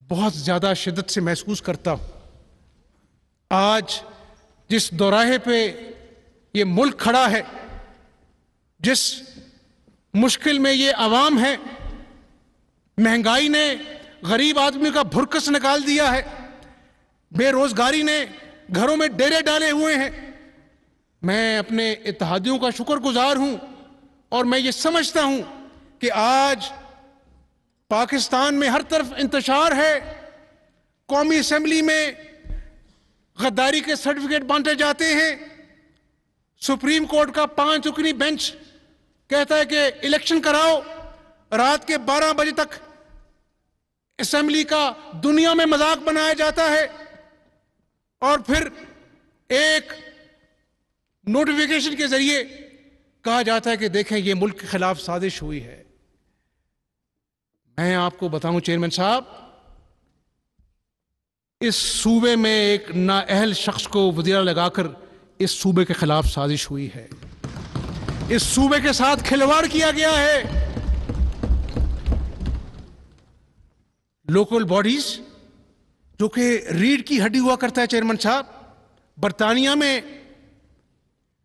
बहुत ज़्यादा शिद्दत से महसूस करता हूँ। आज जिस दौराहे पे ये मुल्क खड़ा है, जिस मुश्किल में ये आवाम है, महंगाई ने गरीब आदमी का भुरकस निकाल दिया है, बेरोजगारी ने घरों में डेरे डाले हुए हैं। मैं अपने इत्तेहादियों का शुक्रगुजार हूं और मैं ये समझता हूं कि आज पाकिस्तान में हर तरफ इंतशार है। कौमी असेंबली में गद्दारी के सर्टिफिकेट बांटे जाते हैं। सुप्रीम कोर्ट का 5 रुकनी बेंच कहता है कि इलेक्शन कराओ। रात के 12 बजे तक असेंबली का दुनिया में मजाक बनाया जाता है और फिर एक नोटिफिकेशन के जरिए कहा जाता है कि देखें ये मुल्क के खिलाफ साजिश हुई है। मैं आपको बताऊं चेयरमैन साहब, इस सूबे में एक नाअहल शख्स को वज़ीरा लगाकर इस सूबे के खिलाफ साजिश हुई है। इस सूबे के साथ खिलवाड़ किया गया है। लोकल बॉडीज जो कि रीढ़ की हड्डी हुआ करता है चेयरमैन साहब, बरतानिया में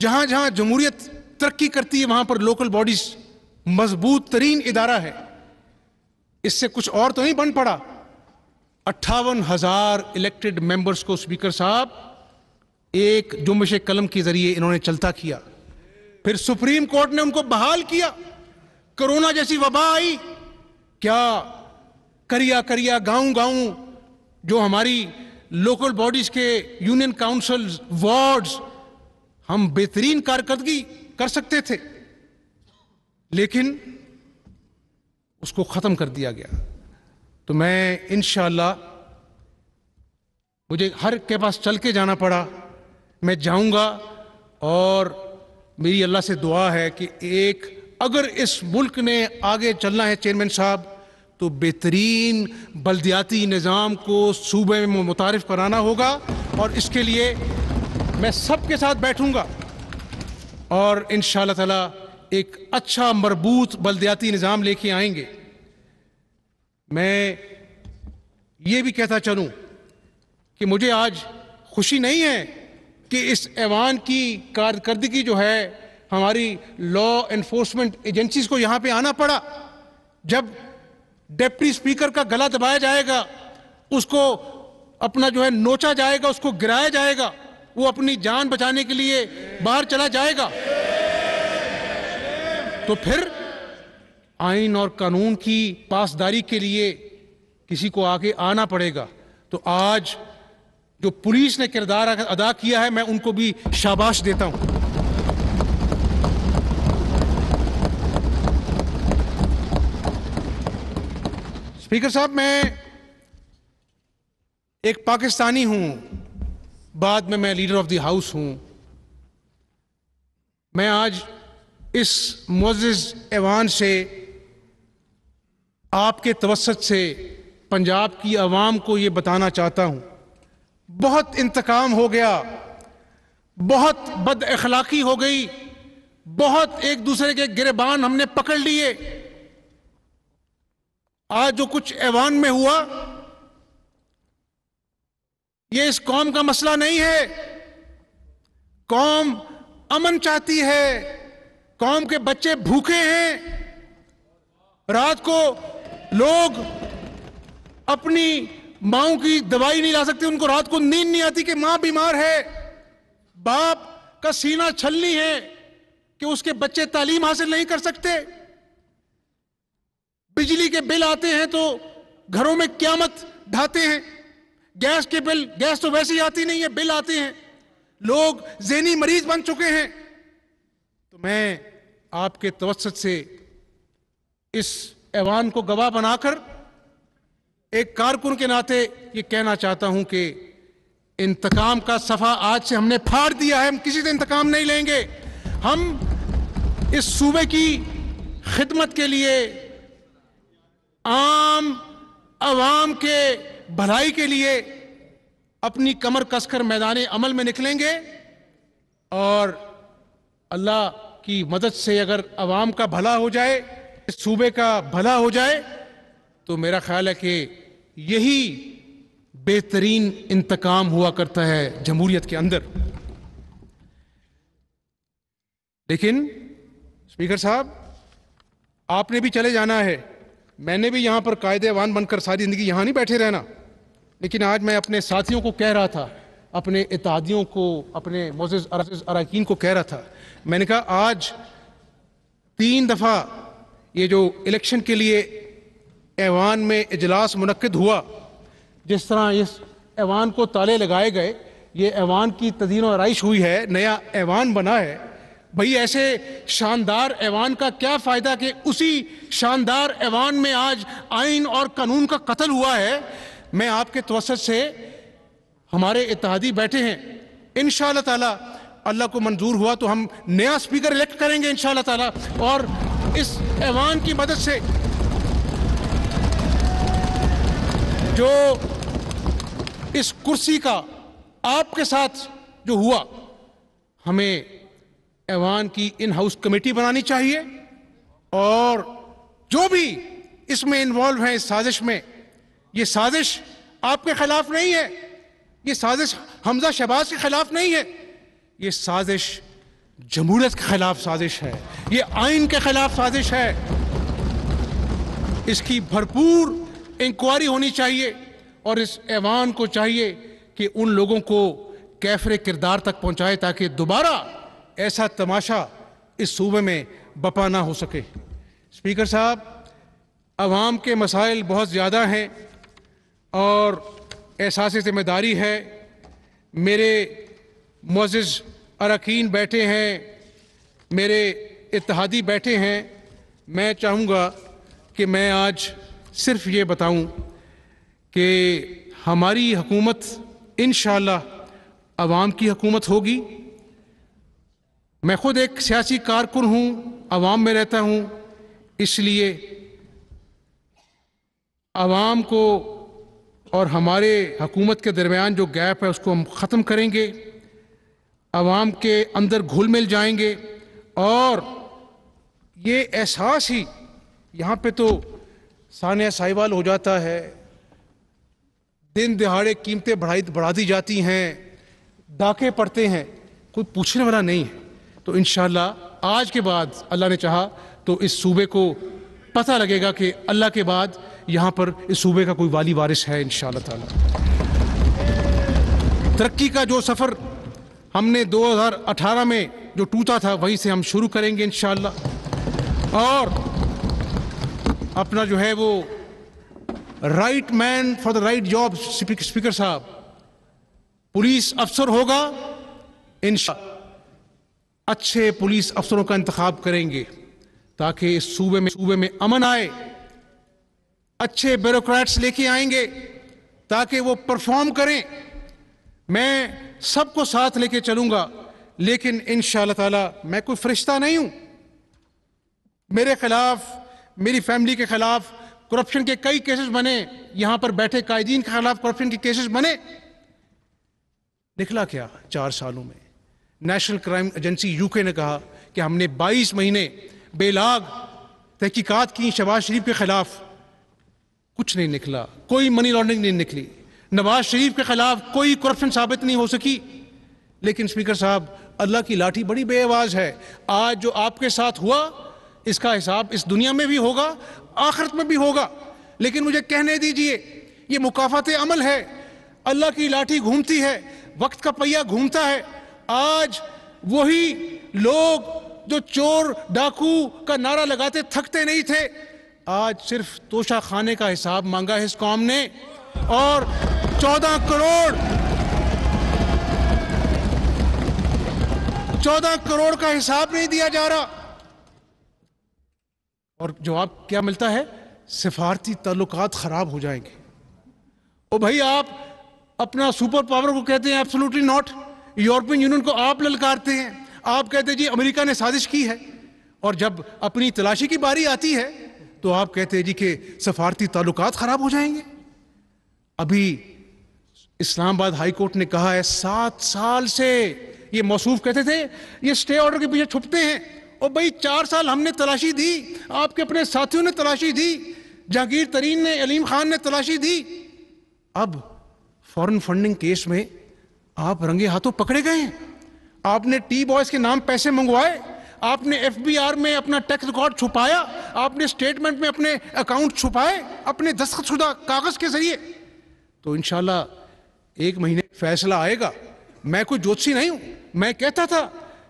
जहां जहां जमहूरियत तरक्की करती है वहां पर लोकल बॉडीज मजबूत तरीन इदारा है। इससे कुछ और तो नहीं बन पड़ा। 58,000 इलेक्टेड मेंबर्स को स्पीकर साहब एक जुम्बिश कलम के जरिए इन्होंने चलता किया। फिर सुप्रीम कोर्ट ने उनको बहाल किया। कोरोना जैसी वबा आई, क्या करिया करिया गांव गांव जो हमारी लोकल बॉडीज के यूनियन काउंसिल्स, वार्ड्स, हम बेहतरीन कारकर्दगी कर सकते थे, लेकिन उसको खत्म कर दिया गया। तो मैं इंशाअल्लाह, मुझे हर के पास चल के जाना पड़ा, मैं जाऊंगा और मेरी अल्लाह से दुआ है कि अगर इस मुल्क ने आगे चलना है चेयरमैन साहब, तो बेहतरीन बल्दियाती निज़ाम को सूबे में मुतारिफ कराना होगा और इसके लिए मैं सबके साथ बैठूंगा और इंशाअल्लाह ताला एक अच्छा मरबूत बल्दियाती निज़ाम लेके आएंगे। मैं ये भी कहता चलूं कि मुझे आज खुशी नहीं है कि इस ऐवान की कारकर्दगी जो है, हमारी लॉ एनफोर्समेंट एजेंसीज को यहां पे आना पड़ा। जब डिप्टी स्पीकर का गला दबाया जाएगा, उसको अपना जो है नोचा जाएगा, उसको गिराया जाएगा, वो अपनी जान बचाने के लिए बाहर चला जाएगा, तो फिर आइन और कानून की पासदारी के लिए किसी को आगे आना पड़ेगा। तो आज जो पुलिस ने किरदार अदा किया है, मैं उनको भी शाबाश देता हूं। स्पीकर साहब, मैं एक पाकिस्तानी हूं, बाद में मैं लीडर ऑफ द हाउस हूं। मैं आज इस मुअज़्ज़िज़ ऐवान से, आपके तवस्सुत से पंजाब की आवाम को ये बताना चाहता हूं, बहुत इंतकाम हो गया, बहुत बद अखलाकी हो गई, बहुत एक दूसरे के गिरबान हमने पकड़ लिए। आज जो कुछ ऐवान में हुआ, ये इस कौम का मसला नहीं है। कौम अमन चाहती है, कौम के बच्चे भूखे हैं, रात को लोग अपनी माओं की दवाई नहीं ला सकते, उनको रात को नींद नहीं आती कि मां बीमार है, बाप का सीना छलनी है कि उसके बच्चे तालीम हासिल नहीं कर सकते। बिजली के बिल आते हैं तो घरों में क़यामत ढाते हैं। गैस के बिल, गैस तो वैसे ही आती नहीं है, बिल आते हैं, लोग ज़हनी मरीज बन चुके हैं। तो मैं आपके तवस्सुत से इस ऐवान को गवाह बनाकर एक कारकुन के नाते ये कहना चाहता हूं कि इंतकाम का सफ़ा आज से हमने फाड़ दिया है। हम किसी से इंतकाम नहीं लेंगे। हम इस सूबे की खिदमत के लिए, आम अवाम के भलाई के लिए अपनी कमर कसकर मैदान अमल में निकलेंगे और अल्लाह की मदद से अगर अवाम का भला हो जाए, इस सूबे का भला हो जाए, तो मेरा ख्याल है कि यही बेहतरीन इंतकाम हुआ करता है जमहूरियत के अंदर। लेकिन स्पीकर साहब, आपने भी चले जाना है, मैंने भी यहां पर कायदे अवान बनकर सारी जिंदगी यहां नहीं बैठे रहना। लेकिन आज मैं अपने साथियों को कह रहा था, अपने इत्तेहादियों को, अपने मोअज़्ज़िज़ अरकान को कह रहा था, मैंने कहा आज 3 दफ़ा ये जो इलेक्शन के लिए ऐवान में इजलास मुनक्किद हुआ, जिस तरह इस ऐवान को ताले लगाए गए, ये ऐवान की तदीन और आराइश हुई है, नया ऐवान बना है। भाई ऐसे शानदार ऐवान का क्या फ़ायदा कि उसी शानदार ऐवान में आज आइन और कानून का कत्ल हुआ है। मैं आपके तवस्सुत से, हमारे इत्तेहादी बैठे हैं, इंशाअल्लाह ताला अल्लाह को मंजूर हुआ तो हम नया स्पीकर इलेक्ट करेंगे इंशाअल्लाह ताला, और इस ऐवान की मदद से जो इस कुर्सी का आपके साथ जो हुआ, हमें ऐवान की इन हाउस कमेटी बनानी चाहिए, और जो भी इसमें इन्वॉल्व है इस साजिश में, ये साजिश आपके खिलाफ नहीं है, ये साजिश हमजा शहबाज के खिलाफ नहीं है, ये साजिश जमहूरियत के खिलाफ साजिश है, ये आइन के खिलाफ साजिश है। इसकी भरपूर इंक्वायरी होनी चाहिए, और इस ऐवान को चाहिए कि उन लोगों को कैफरे किरदार तक पहुंचाए ताकि दोबारा ऐसा तमाशा इस सूबे में बपा ना हो सके। स्पीकर साहब, अवाम के मसाइल बहुत ज़्यादा हैं और एहसास ज़िम्मेदारी है। मेरे मुअज़्ज़िज़ अरकान बैठे हैं, मेरे इत्तेहादी बैठे हैं, मैं चाहूँगा कि मैं आज सिर्फ ये बताऊँ कि हमारी हुकूमत इंशाअल्लाह अवाम की हुकूमत होगी। मैं खुद एक सियासी कारकुन हूँ, अवाम में रहता हूँ, इसलिए अवाम को और हमारे हुकूमत के दरमियान जो गैप है उसको हम ख़त्म करेंगे, अवाम के अंदर घुल मिल जाएंगे, और ये एहसास ही यहाँ पे तो सानिया साहिवाल हो जाता है, दिन दिहाड़े कीमतें बढ़ा दी जाती हैं, डाके पड़ते हैं, कोई पूछने वाला नहीं है। तो इंशाअल्लाह आज के बाद अल्लाह ने चाहा तो इस सूबे को पता लगेगा कि अल्लाह के बाद यहाँ पर इस सूबे का कोई वाली वारिस है इंशाअल्लाह ताला। तरक्की का जो सफ़र हमने 2018 में जो टूटा था वहीं से हम शुरू करेंगे इंशाअल्लाह, और अपना जो है वो right man for the right job, speaker साहब, पुलिस अफसर होगा इंशाअल्लाह, अच्छे पुलिस अफसरों का इंतखाब करेंगे ताकि इस सूबे में अमन आए, अच्छे ब्यूरोक्रेट्स लेके आएंगे ताकि वो परफॉर्म करें। मैं सबको साथ लेके चलूंगा, लेकिन इंशाअल्लाह ताला मैं कोई फरिश्ता नहीं हूं। मेरे खिलाफ, मेरी फैमिली के खिलाफ करप्शन के कई केसेस बने, यहां पर बैठे कायदीन के खिलाफ करप्शन के केसेस बने। निकला क्या 4 सालों में? नेशनल क्राइम एजेंसी यूके ने कहा कि हमने 22 महीने बेलाग तहकीकात की शहबाज शरीफ के खिलाफ, कुछ नहीं निकला, कोई मनी लॉन्ड्रिंग नहीं निकली, नवाज शरीफ के खिलाफ कोई करप्शन साबित नहीं हो सकी। लेकिन स्पीकर साहब, अल्लाह की लाठी बड़ी बेआवाज है। आज जो आपके साथ हुआ इसका हिसाब इस दुनिया में भी होगा, आखिरत में भी होगा। लेकिन मुझे कहने दीजिए, ये मुकाफात अमल है, अल्लाह की लाठी घूमती है, वक्त का पहिया घूमता है। आज वही लोग जो चोर डाकू का नारा लगाते थकते नहीं थे, आज सिर्फ तोशा खाने का हिसाब मांगा है इस कौम ने, और 14 करोड़ का हिसाब नहीं दिया जा रहा। और जवाब क्या मिलता है? सिफारती ताल्लुकात खराब हो जाएंगे। ओ भाई, आप अपना सुपर पावर को कहते हैं एब्सोल्युटली नॉट, यूरोपियन यूनियन को आप ललकारते हैं, आप कहते हैं जी अमेरिका ने साजिश की है, और जब अपनी तलाशी की बारी आती है तो आप कहते हैं जी कि सफारती ताल्लुकात खराब हो जाएंगे। अभी इस्लामाबाद हाई कोर्ट ने कहा है 7 साल से ये मौसूफ कहते थे ये स्टे ऑर्डर के पीछे छुपते हैं। और भाई 4 साल हमने तलाशी दी, आपके अपने साथियों ने तलाशी दी, जहांगीर तरीन ने, अलीम खान ने तलाशी दी, अब फॉरेन फंडिंग केस में आप रंगे हाथों पकड़े गए हैं। आपने टी बॉयज के नाम पैसे मंगवाए, आपने एफबीआर में अपना टैक्स रिकॉर्ड छुपाया, आपने स्टेटमेंट में अपने अकाउंट छुपाए अपने दस्तखतशुदा कागज के जरिए। तो इंशाल्लाह 1 महीने फैसला आएगा। मैं कोई ज्योतिषी नहीं हूं, मैं कहता था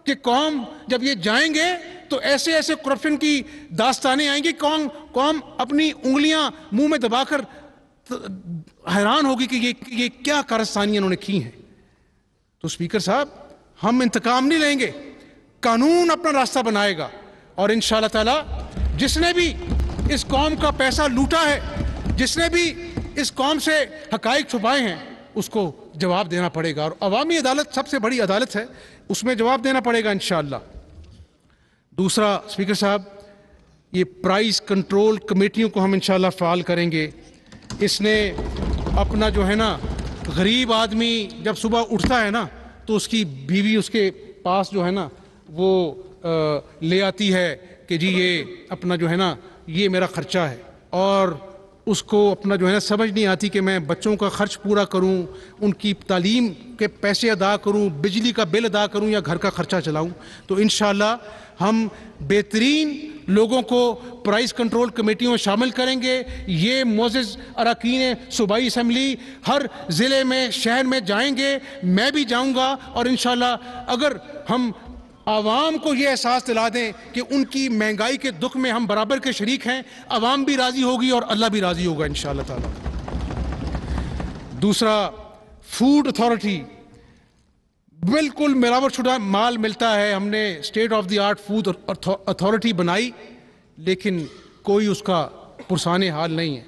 कि कौम जब ये जाएंगे तो ऐसे ऐसे करप्शन की दास्तानें आएंगी, कौम अपनी उंगलियां मुंह में दबाकर हैरान होगी कि ये क्या कारस्तानियां इन्होंने की हैं। तो स्पीकर साहब, हम इंतकाम नहीं लेंगे, कानून अपना रास्ता बनाएगा और इंशाअल्लाह ताला जिसने भी इस कौम का पैसा लूटा है, जिसने भी इस कौम से हकाइक छुपाए हैं, उसको जवाब देना पड़ेगा। और अवामी अदालत सबसे बड़ी अदालत है, उसमें जवाब देना पड़ेगा इंशाअल्लाह। दूसरा स्पीकर साहब, ये प्राइस कंट्रोल कमेटियों को हम इंशाअल्लाह फ़ाल करेंगे। इसने अपना जो है ना, गरीब आदमी जब सुबह उठता है ना तो उसकी बीवी उसके पास जो है ना वो ले आती है कि जी ये अपना जो है ना ये मेरा खर्चा है, और उसको अपना जो है ना समझ नहीं आती कि मैं बच्चों का खर्च पूरा करूं, उनकी तालीम के पैसे अदा करूं, बिजली का बिल अदा करूं या घर का खर्चा चलाऊं। तो इंशाअल्लाह हम बेहतरीन लोगों को प्राइस कंट्रोल कमेटियों में शामिल करेंगे। ये मोअज़्ज़ज़ अरकान सूबाई असम्बली हर ज़िले में शहर में जाएंगे, मैं भी जाऊंगा, और इंशाअल्लाह अगर हम आवाम को ये एहसास दिला दें कि उनकी महंगाई के दुख में हम बराबर के शरीक हैं, आवाम भी राज़ी होगी और अल्लाह भी राज़ी होगा इंशाअल्लाह ताला। दूसरा, फूड अथॉरिटी, बिल्कुल मिलावटशुदा माल मिलता है। हमने state of the art food authority बनाई, लेकिन कोई उसका पुरसाने हाल नहीं है।